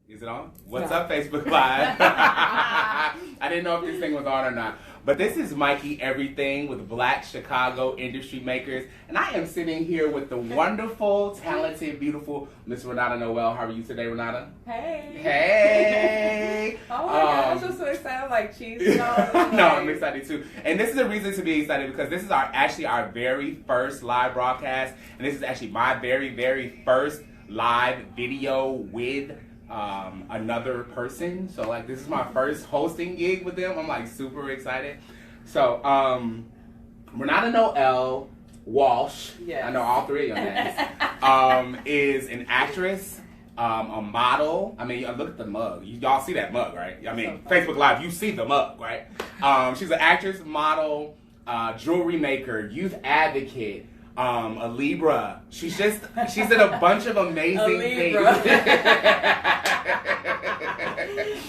Is it on? What's up, Facebook Live? I didn't know if this thing was on or not. But this is Mikey Everything with Black Chicago Industry Makers. And I am sitting here with the wonderful, talented, beautiful Miss Renata Noel. How are you today, Renata? Hey. Hey. Oh my gosh, I'm so excited. I'm like cheese. No, I'm excited too. And this is a reason to be excited because this is actually our very first live broadcast. And this is actually my very, very first live video with another person. So like this is my first hosting gig with them. I'm like super excited. So Renata Noel Walsh, yes. I know all three of your names, is an actress, a model. I mean, look at the mug. Y'all see that mug, right? I mean, so Facebook Live, you see the mug, right? She's an actress, model, jewelry maker, youth advocate, a Libra. She did a bunch of amazing things.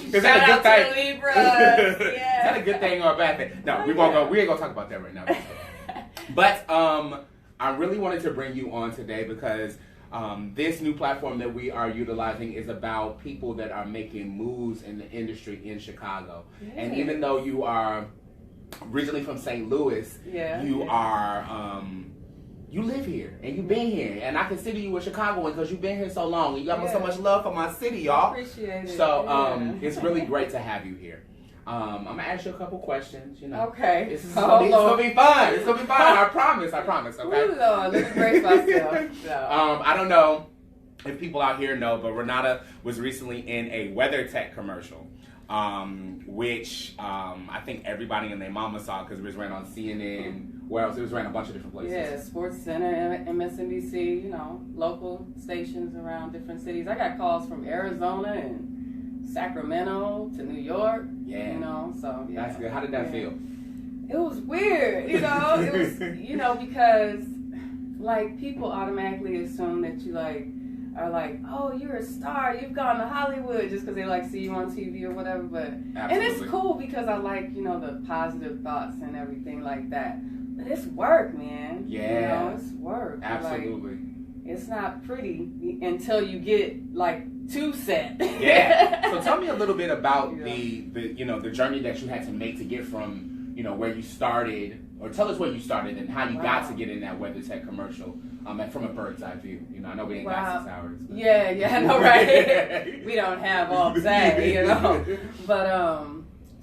Is that a good thing? Libra. Yeah. Is that a good thing or a bad thing? No, we ain't gonna talk about that right now. But I really wanted to bring you on today because this new platform that we are utilizing is about people that are making moves in the industry in Chicago. Yes. And even though you are originally from St. Louis, you are you live here and you've been here, and I consider you a Chicagoan because you've been here so long and you have so much love for my city, y'all. Appreciate it. So it's really great to have you here. I'm gonna ask you a couple questions. You know, okay. It's gonna be fun. It's gonna be fun. I promise. Okay. Ooh, Lord, let me brace myself. I don't know if people out here know, but Renata was recently in a WeatherTech commercial. Which I think everybody and their mama saw because it was ran on CNN. Where else? It was ran a bunch of different places. Yeah, Sports Center, MSNBC, you know, local stations around different cities. I got calls from Arizona and Sacramento to New York. Yeah. You know, so yeah. That's good. How did that feel? It was weird, you know. It was, you know, because like people automatically assume that you are like, oh, you're a star, you've gone to Hollywood just because they like see you on TV or whatever. But and it's cool because I like, you know, the positive thoughts and everything like that. But it's work, man. Yeah, you know, it's work. Absolutely. Like, it's not pretty until you get like to set. Yeah. So tell me a little bit about the journey that you had to make to get from where you started, or tell us where you started and how you got to get in that WeatherTech commercial. And from a bird's eye view, I know we ain't got 6 hours. But. Yeah, I know, right? We don't have all day, But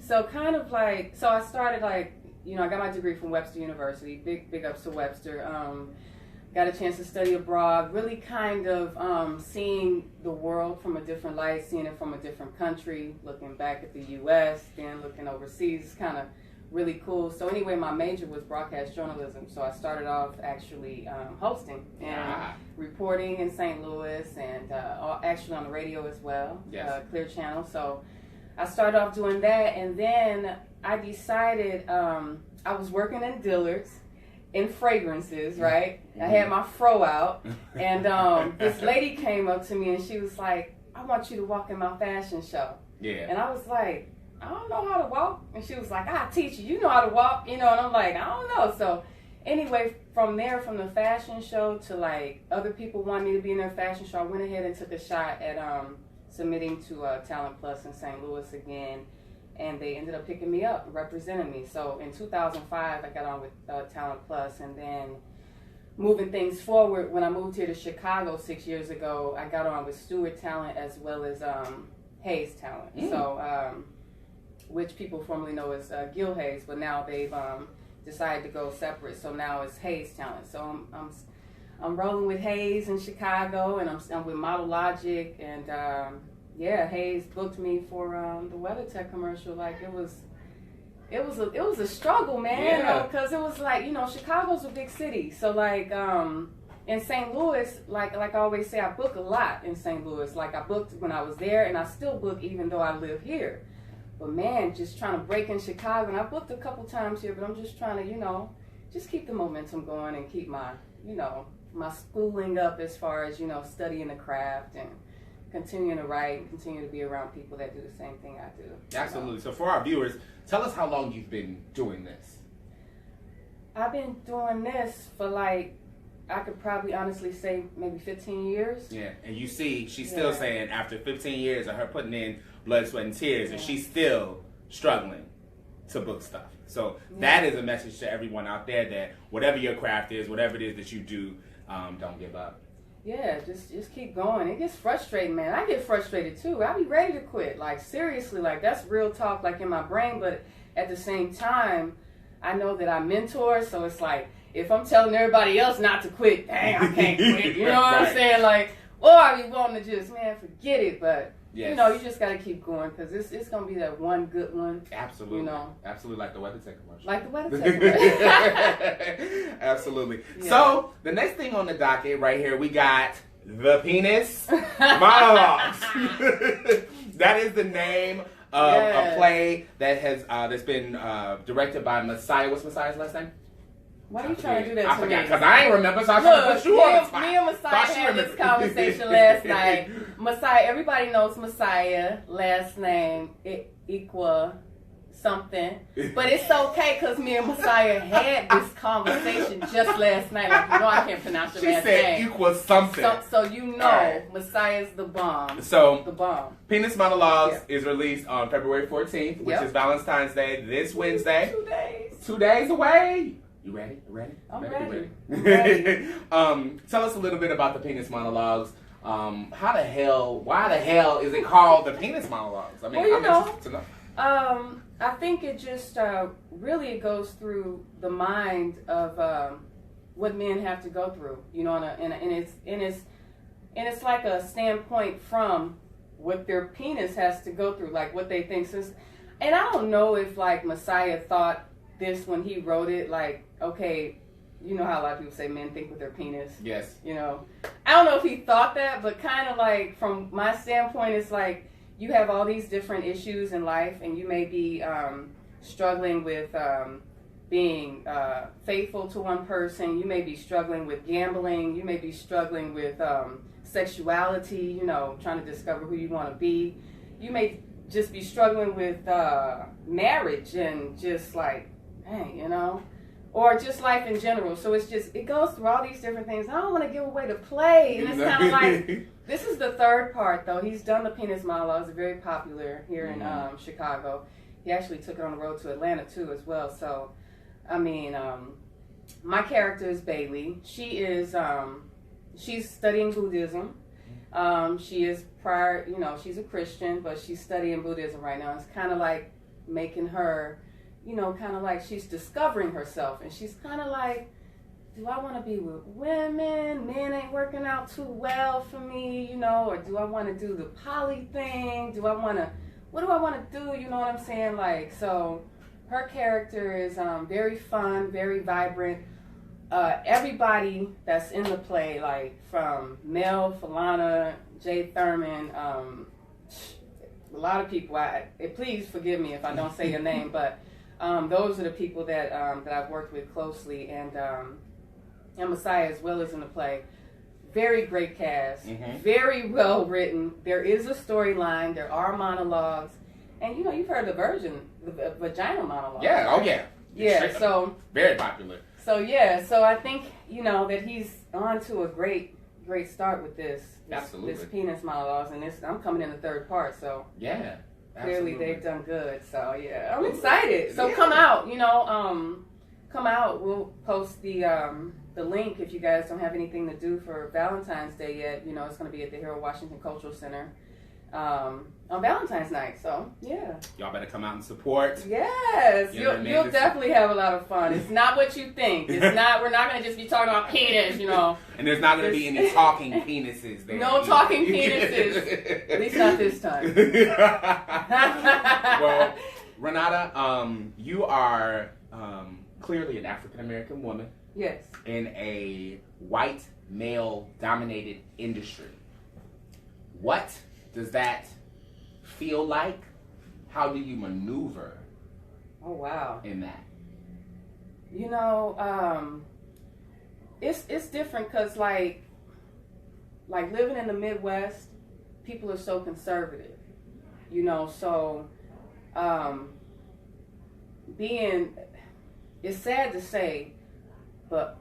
so kind of like, so I started like, I got my degree from Webster University. Big ups to Webster. Got a chance to study abroad. Really kind of seeing the world from a different light, seeing it from a different country, looking back at the U.S., then looking overseas. Kind of really cool. So anyway, my major was broadcast journalism. So I started off actually hosting and reporting in St. Louis, and actually on the radio as well, Clear Channel. So I started off doing that, and then I decided I was working in Dillard's in fragrances, right? I had my fro out, and this lady came up to me and she was like, I want you to walk in my fashion show. Yeah. And I was like, I don't know how to walk. And she was like, I'll teach you. You know how to walk, And I'm like, I don't know. So anyway, from there, from the fashion show to like other people wanting me to be in their fashion show, I went ahead and took a shot at submitting to Talent Plus in St. Louis again. And they ended up picking me up, representing me. So in 2005, I got on with Talent Plus, and then moving things forward, when I moved here to Chicago 6 years ago, I got on with Stewart Talent as well as Hayes Talent. So, which people formerly know as Gil Hayes, but now they've decided to go separate. So now it's Hayes Talent. So I'm rolling with Hayes in Chicago, and I'm with Model Logic, and Hayes booked me for the WeatherTech commercial. Like it was a struggle, man. Because it was like, Chicago's a big city. So like in St. Louis, like I always say, I book a lot in St. Louis. Like I booked when I was there, and I still book even though I live here. But man, just trying to break in Chicago, and I booked a couple times here, but I'm just trying to, just keep the momentum going and keep my, my schooling up as far as, studying the craft and continuing to write and continue to be around people that do the same thing I do. Absolutely. So for our viewers, tell us how long you've been doing this. I've been doing this for like I could probably honestly say maybe 15 years. Yeah, and you see, she's still saying after 15 years of her putting in blood, sweat, and tears, and she's still struggling to book stuff. So that is a message to everyone out there that whatever your craft is, whatever it is that you do, don't give up. Yeah, just keep going. It gets frustrating, man. I get frustrated too. I be ready to quit. Like, seriously, like, that's real talk, like, in my brain. But at the same time, I know that I mentor, so it's like, if I'm telling everybody else not to quit, dang, I can't quit. You know what I'm saying? Like, or I be wanting to just, man, forget it. But, you know, you just got to keep going, because it's going to be that one good one. Absolutely. You know? Absolutely, like the Weathertech commercial. Like the Weathertech commercial. Absolutely. Yeah. So, the next thing on the docket right here, we got the Penis Monologues. That is the name of a play that has that's been directed by Messiah. What's Messiah's last name? Why are you trying to do that I to forgot, me? because I ain't remember, so I tried to put you on the spot. Me and Messiah had this conversation last night. Messiah, everybody knows Messiah, last name, equal something. But it's okay, because me and Messiah had this conversation just last night. Like, you know, I can't pronounce your last name. She said equal something. So you know, Messiah's the bomb. So, the bomb. Penis Monologues is released on February 14th, which is Valentine's Day, this Wednesday. 2 days. 2 days away. You ready? I'm ready. Tell us a little bit about the Penis Monologues. Why the hell is it called the Penis Monologues? I mean, well, I'm interested to know. I think it just really goes through the mind of what men have to go through, you know, and it's like a standpoint from what their penis has to go through, like what they think. And I don't know if, like, Messiah thought this when he wrote it, like, okay, you know how a lot of people say men think with their penis. Yes. You know, I don't know if he thought that, but kind of like from my standpoint, it's like you have all these different issues in life, and you may be struggling with being faithful to one person. You may be struggling with gambling. You may be struggling with sexuality, you know, trying to discover who you want to be. You may just be struggling with marriage and just like, hey, you know, or just life in general. So it's just, it goes through all these different things. I don't want to give away the play. And it's kind of like, this is the third part, though. He's done the Penis Monologues, very popular here in Chicago. He actually took it on the road to Atlanta, too, as well. So, I mean, my character is Bailey. She is, she's studying Buddhism. She is she's a Christian, but she's studying Buddhism right now. It's kind of like making her, you know, kind of like she's discovering herself, and she's kind of like, do I want to be with women? Men ain't working out too well for me, you know, or do I want to do the poly thing? What do I want to do? You know what I'm saying? Like, so her character is very fun, very vibrant. Everybody that's in the play, like from Mel, Falana, Jay Thurman, a lot of people, please forgive me if I don't say your name, but those are the people that I've worked with closely, and Messiah as well as in the play. Very great cast, very well written. There is a storyline, there are monologues, and you know, you've heard the vagina monologue. Yeah, right? Oh yeah. Yeah, so very popular. So yeah, so I think, you know, that he's on to a great start with this Penis Monologues, and I'm coming in the third part, so yeah. Clearly they've done good, so yeah, I'm excited. So come out, you know, come out. We'll post the link if you guys don't have anything to do for Valentine's Day yet. You know, it's going to be at the Harold Washington Cultural Center on Valentine's night. So yeah, y'all better come out and support. Yes, you'll definitely have a lot of fun. It's not what you think. It's not. We're not going to just be talking about penis, you know. And there's not going to be any talking penises there. No talking penises. At least not this time. Well, Renata, you are clearly an African American woman. Yes. In a white male dominated industry. What does that feel like? How do you maneuver? Oh wow. In that? You know, it's different because like living in the Midwest, people are so conservative. You know, so it's sad to say, But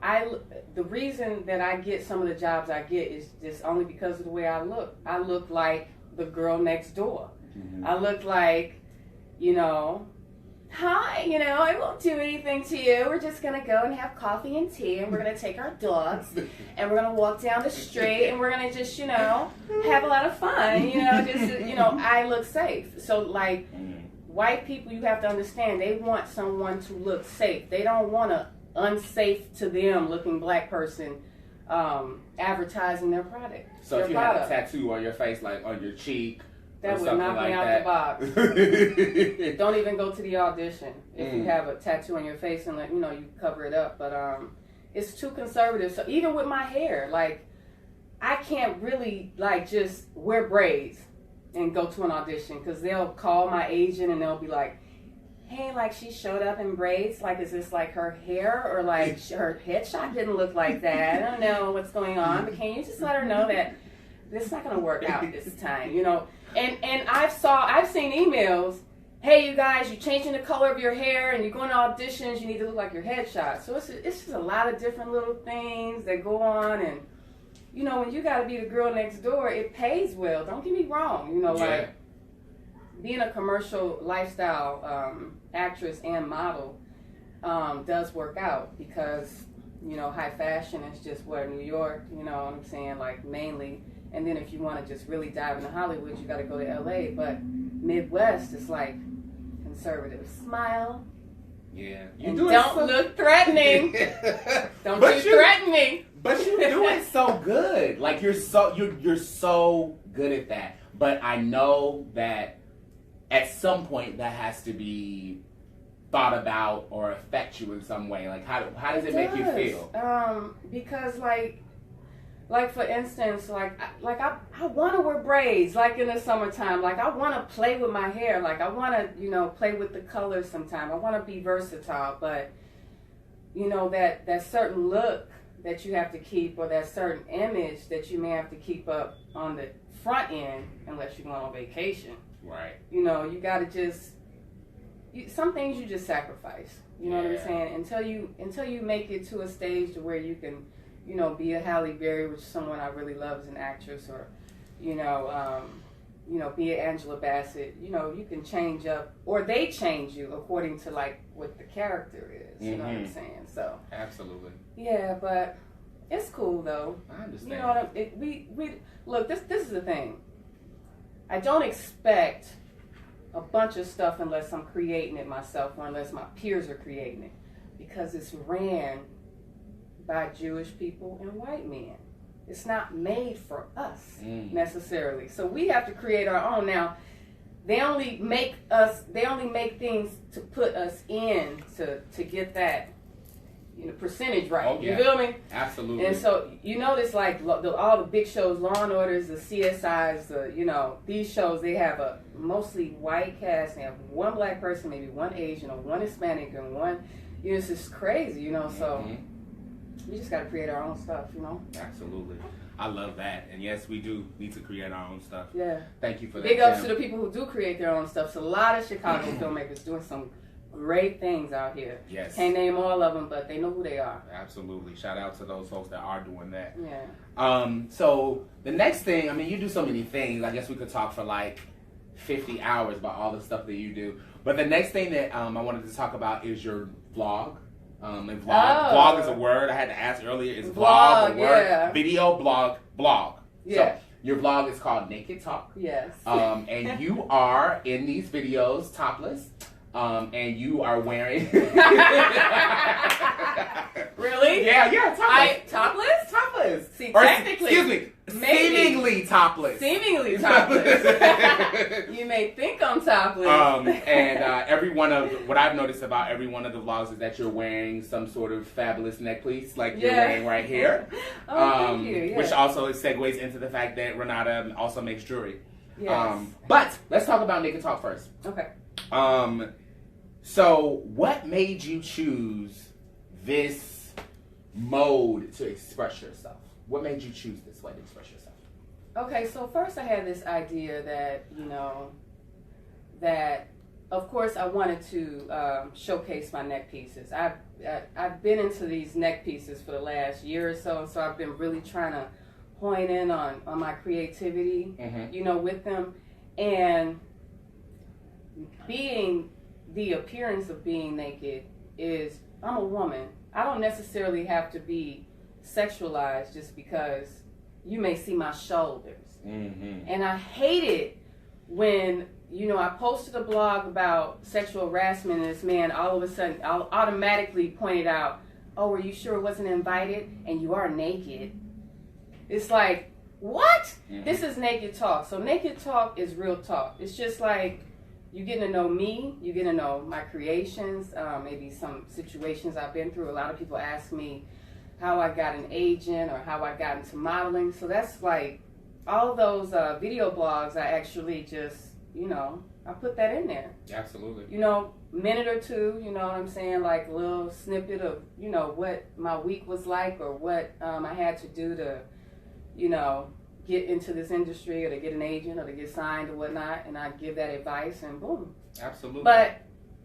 the reason that I get some of the jobs I get is just only because of the way I look. I look like the girl next door. Mm-hmm. I look like, you know, hi, you know, I won't do anything to you. We're just going to go and have coffee and tea, and we're going to take our dogs, and we're going to walk down the street, and we're going to just, you know, have a lot of fun, you know, just, you know, I look safe. So, like, white people, you have to understand, they want someone to look safe. They don't want a unsafe to them looking black person advertising their product. So if you had a tattoo on your face, like on your cheek, that would knock me out the box. Don't even go to the audition if you have a tattoo on your face and, like, you know, you cover it up. But it's too conservative. So even with my hair, like, I can't really, like, just wear braids and go to an audition, because they'll call my agent and they'll be like, hey, like, she showed up in braids. Like, is this like her hair, or like her headshot didn't look like that? I don't know what's going on, but can you just let her know that this is not going to work out this time, you know? And I've seen emails, hey, you guys, you're changing the color of your hair and you're going to auditions, you need to look like your headshot. So it's just a lot of different little things that go on. And, you know, when you got to be the girl next door, it pays well. Don't get me wrong. You know, like, being a commercial lifestyle actress and model does work out, because, you know, high fashion is just what, New York, you know what I'm saying, like, mainly. And then if you want to just really dive into Hollywood, you got to go to LA. But Midwest is like conservative. Smile. Yeah. And don't look threatening. Don't threaten me. But you do it so good. Like, you're so good at that. But I know that at some point that has to be thought about or affect you in some way. Like, how does it make you feel? Because like for instance, like I want to wear braids, like, in the summertime. Like, I want to play with my hair. Like, I want to, you know, play with the colors sometime. I want to be versatile. But, you know, that certain look that you have to keep, or that certain image that you may have to keep up on the front end, unless you're going on vacation. Right. You know, you got to just, some things you just sacrifice. You know what I'm saying? Until you make it to a stage to where you can, you know, be a Halle Berry, which is someone I really love as an actress, or, you know, be an Angela Bassett. You know, you can change up, or they change you according to, like, what the character is. You know what I'm saying? So absolutely. Yeah, but it's cool though. I understand. You know what we look. This is the thing. I don't expect a bunch of stuff unless I'm creating it myself, or unless my peers are creating it, because it's ran by Jewish people and white men. It's not made for us necessarily. So we have to create our own. Now, they only make things to put us in to get that, you know, percentage right. Oh, yeah. You feel me? Absolutely. And so you notice, like, all the big shows, Law and Orders, the CSIs, you know, these shows, they have a mostly white cast. They have one black person, maybe one Asian, or one Hispanic, and one. You know, it's just crazy. You know, so. We just got to create our own stuff, you know? Absolutely. I love that. And yes, we do need to create our own stuff. Yeah. Thank you for that. Big ups to the people who do create their own stuff. So a lot of Chicago filmmakers doing some great things out here. Yes. Can't name all of them, but they know who they are. Absolutely. Shout out to those folks that are doing that. Yeah. So the next thing, I mean, you do so many things. I guess we could talk for like 50 hours about all the stuff that you do. But the next thing that I wanted to talk about is your vlog. And vlog is a word I had to ask earlier. Is vlog a word? Yeah. Video, blog. Yeah. So your vlog is called Naked Talk. Yes. And you are in these videos topless. And you are wearing. Really? Yeah, topless. Topless? Topless. See, or, technically. Excuse me. Maybe. Seemingly topless. Seemingly topless. You may think I'm topless. And what I've noticed about every one of the vlogs is that you're wearing some sort of fabulous necklace, like you're wearing right here. Thank you. Yeah. Which also segues into the fact that Renata also makes jewelry. Yes. But let's talk about Naked Talk first. Okay. So what made you choose this mode to express yourself? What made you choose this way to express yourself? Okay, so first I had this idea that, you know, that of course, I wanted to showcase my neck pieces. I've been into these neck pieces for the last year or so, so I've been really trying to hone in on my creativity, with them. And being the appearance of being naked is, I'm a woman. I don't necessarily have to be sexualized just because you may see my shoulders. And I hate it when, I posted a blog about sexual harassment and this man all of a sudden automatically pointed out, oh, are you sure it wasn't invited? And you are naked. It's like, what? This is naked talk. So naked talk is real talk. It's just like you getting to know me, you getting to know my creations, maybe some situations I've been through. A lot of people ask me how I got an agent or how I got into modeling. So that's like all those video blogs, I actually just, I put that in there. Absolutely. Minute or two, you know what I'm saying? Like a little snippet of, what my week was like or what I had to do to, get into this industry or to get an agent or to get signed or whatnot. And I give that advice and boom. Absolutely. But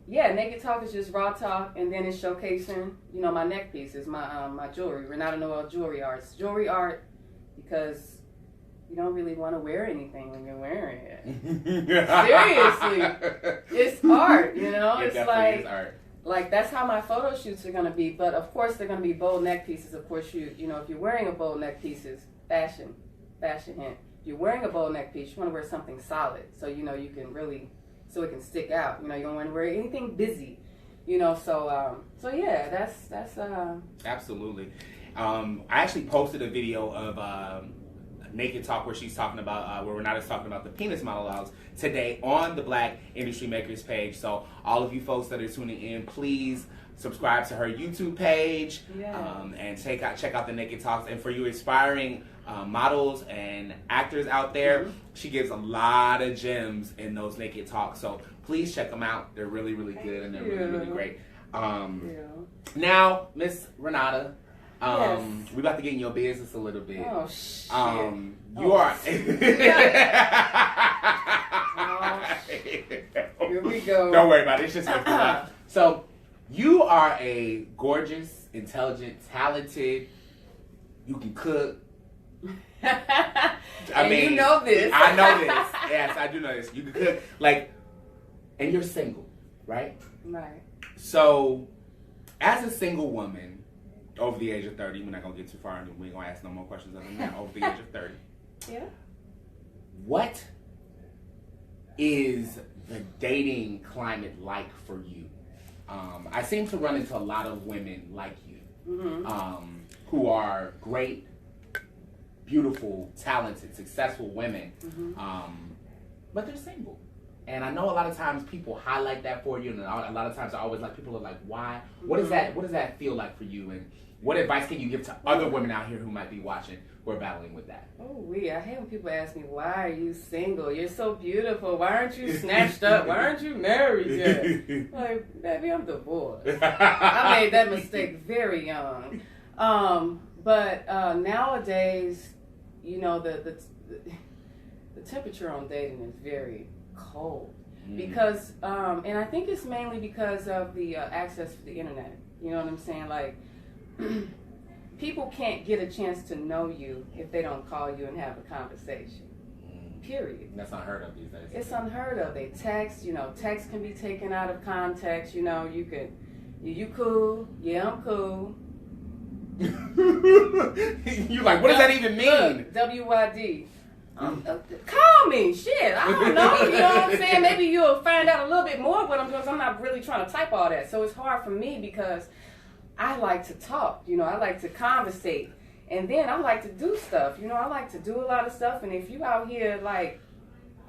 yeah, naked talk is just raw talk, and then it's showcasing, my neck pieces, my jewelry, Renata Noel jewelry arts. Jewelry art because you don't really want to wear anything when you're wearing it. Seriously. It's art, It it's like, is art. Like that's how my photo shoots are going to be. But of course they're going to be bold neck pieces. Of course, if you're wearing a bold neck pieces, fashion hint. If you're wearing a bold neck piece, you want to wear something solid. So, you can really, so it can stick out. You don't want to wear anything busy. So yeah, that's Absolutely. I actually posted a video of Naked Talk where she's talking about where Renata's talking about the penis monologues today on the Black Industry Makers page. So all of you folks that are tuning in, please subscribe to her YouTube page, and check out the Naked Talks. And for you aspiring models and actors out there, she gives a lot of gems in those Naked Talks. So please check them out. They're really, really good and they're really, really great. Now, Miss Renata, we're about to get in your business a little bit. Oh, shit. You are. Here we go. Don't worry about it. It's just so you are a gorgeous, intelligent, talented. You can cook. I mean, you know this. I know this. Yes, I do know this. You can cook, and you're single, right? Right. So, as a single woman over the age of 30, we're not gonna get too far, and we ain't gonna ask no more questions other than that. Over the age of 30, yeah. What is the dating climate like for you? I seem to run into a lot of women like you, who are great, beautiful, talented, successful women, but they're single. And I know a lot of times people highlight that for you, and a lot of times I always people are like, why? What does that feel like for you? And what advice can you give to other women out here who might be watching who are battling with that? Oh, I hate when people ask me, why are you single? You're so beautiful. Why aren't you snatched up? Why aren't you married yet? Like, baby, I'm divorced. I made that mistake very young. But nowadays, the temperature on dating is very cold. Because, and I think it's mainly because of the access to the internet. You know what I'm saying? Like, people can't get a chance to know you if they don't call you and have a conversation. Period. That's unheard of these days. It's unheard of. They text, text can be taken out of context. You can, you cool? Yeah, I'm cool. You like, what does that even mean? WYD. Call me, shit. I don't know. You know what I'm saying? Maybe you'll find out a little bit more of what I'm doing. 'Cause I'm not really trying to type all that, so it's hard for me because I like to talk. I like to conversate, and then I like to do stuff. I like to do a lot of stuff. And if you out here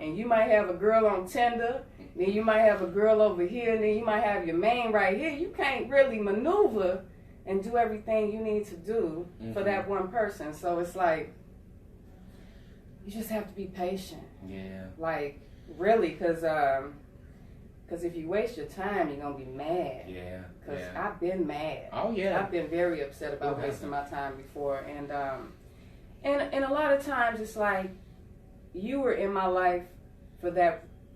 and you might have a girl on Tinder, then you might have a girl over here, and then you might have your main right here. You can't really maneuver and do everything you need to do for that one person. So it's like, you just have to be patient. Yeah. Like, really, because if you waste your time, you're going to be mad. Yeah. Because I've been mad. Oh, yeah. I've been very upset about wasting my time before. And a lot of times it's like, you were in my life for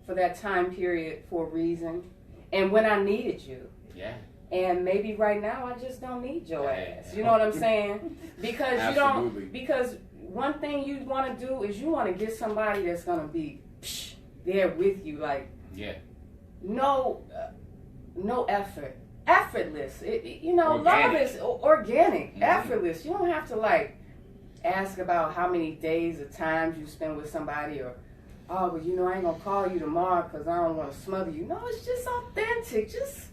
for that time period for a reason, and when I needed you. Yeah. And maybe right now I just don't need your ass. You know what I'm saying? Because because one thing you want to do is you want to get somebody that's gonna be there with you, like no effort, effortless. Love is organic, effortless. You don't have to like ask about how many days or times you spend with somebody, or I ain't gonna call you tomorrow because I don't want to smother you. No, it's just authentic. Just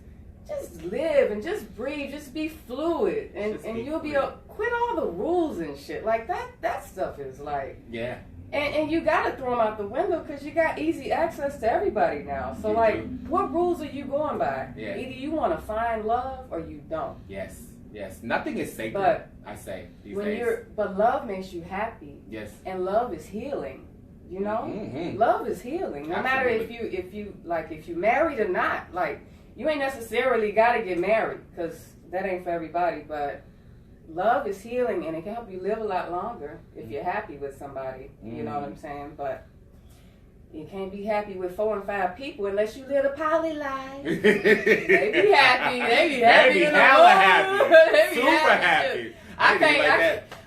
live and just breathe. Just be fluid, and you'll be quit all the rules and shit like that. That stuff is like And you gotta throw them out the window because you got easy access to everybody now. So what rules are you going by? Yeah. Either you want to find love or you don't. Yes. Nothing is sacred. I say these days. But love makes you happy. Yes. And love is healing. You know, Mm-hmm. love is healing. No matter if you married or not. Like you ain't necessarily got to get married because that ain't for everybody. But love is healing, and it can help you live a lot longer if you're happy with somebody. You know what I'm saying? But you can't be happy with 4 and 5 people unless you live a poly life. They be happy. They be happy. They be hella happy. They be Super happy.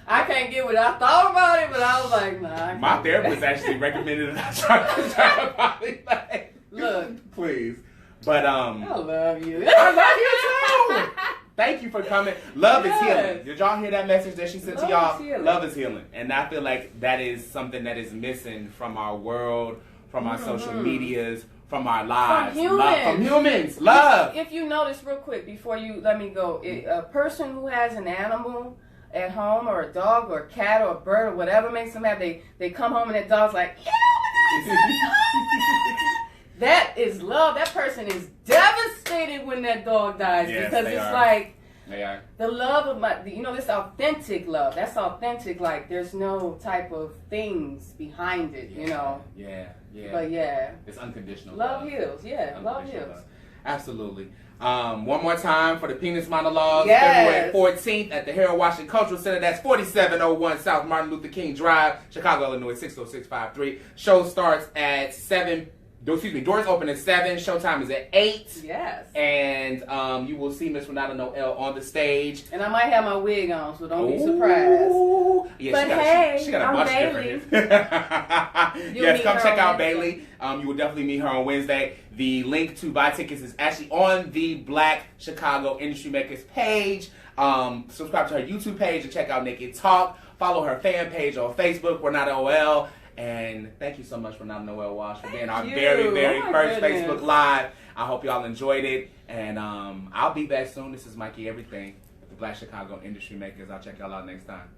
I can't get what I thought about it, but I was like, nah. My therapist actually recommended that I try a poly life. Look, please. But I love you. I love you too. Thank you for coming. Love is healing. Did y'all hear that message that she sent to y'all? Love is healing. And I feel like that is something that is missing from our world, from our social medias, from our lives. From humans. Love. If you notice real quick before you let me go, a person who has an animal at home, or a dog or a cat or a bird or whatever makes them happy, they come home and that dog's like, that is love. That person is devastated when that dog dies because it's like the love of this authentic love. That's authentic. Like there's no type of things behind it. You know. Yeah. But it's unconditional. Love heals. Yeah, love heals. Love. Absolutely. One more time for the Penis Monologues, yes. February 14th at the Harold Washington Cultural Center. That's 4701 South Martin Luther King Drive, Chicago, Illinois, 60653. Show starts at 7. Doors open at 7. Showtime is at 8. Yes. And you will see Miss Renata Noel on the stage. And I might have my wig on, so don't be surprised. Yeah, but she got a bunch of different. Yes, come check out Bailey. You will definitely meet her on Wednesday. The link to buy tickets is actually on the Black Chicago Industry Makers page. Subscribe to her YouTube page and check out Naked Talk. Follow her fan page on Facebook, Renata OL. And thank you so much, Renata Noel Walsh, for being our very, very first Facebook Live. I hope y'all enjoyed it. And I'll be back soon. This is Mikey Everything with the Black Chicago Industry Makers. I'll check y'all out next time.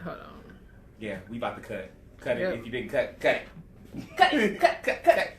Hold on. Yeah, we about to cut. Cut it. If you didn't cut it. Cut.